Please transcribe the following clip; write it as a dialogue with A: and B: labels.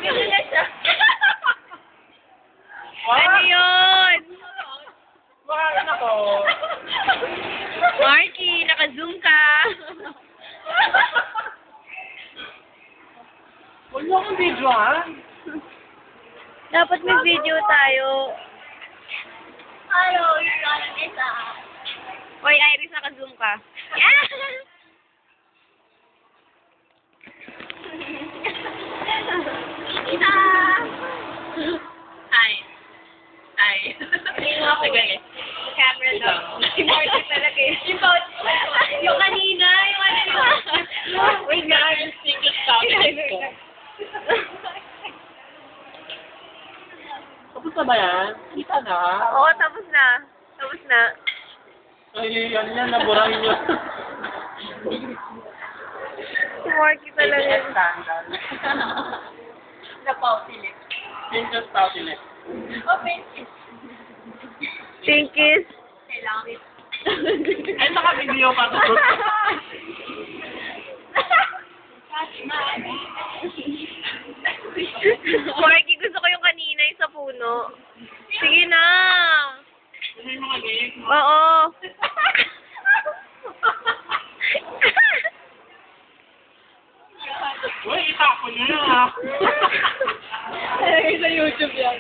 A: Bigla siya.
B: Ano yun?
C: Makakan ako.
B: Marky, naka-zoom ka.
C: Huwag mo akong video, ha?
B: Dapat may video tayo.
A: Hello, you're gonna miss us.
B: Hoy, Iris, naka-zoom ka. Yeah!
A: Isa!
C: Hi. Hi.
A: Tingnan ako eh. Camera daw.
B: Si Marky talaga eh.
A: Yung kanina, yung ano yun.
C: Wait nga, yung secret topic ko. Tapos na ba yan? Kita na?
B: Oo, tapos na. Tapos na.
C: Ay, yan yan, naburahin nyo.
B: Si Marky talaga.
C: Scandal.
A: Napausilit.
C: Secret topic.
A: Open it.
B: Pinkies.
A: Kailangan it.
C: Ay, naka-video pa to.
B: Marky, gusto ko yung kanina yung sa puno. Sige na.
C: Ano yung mga game?
B: Oo.
C: Uy, itapon nyo na, ha?
A: Sa YouTube yan.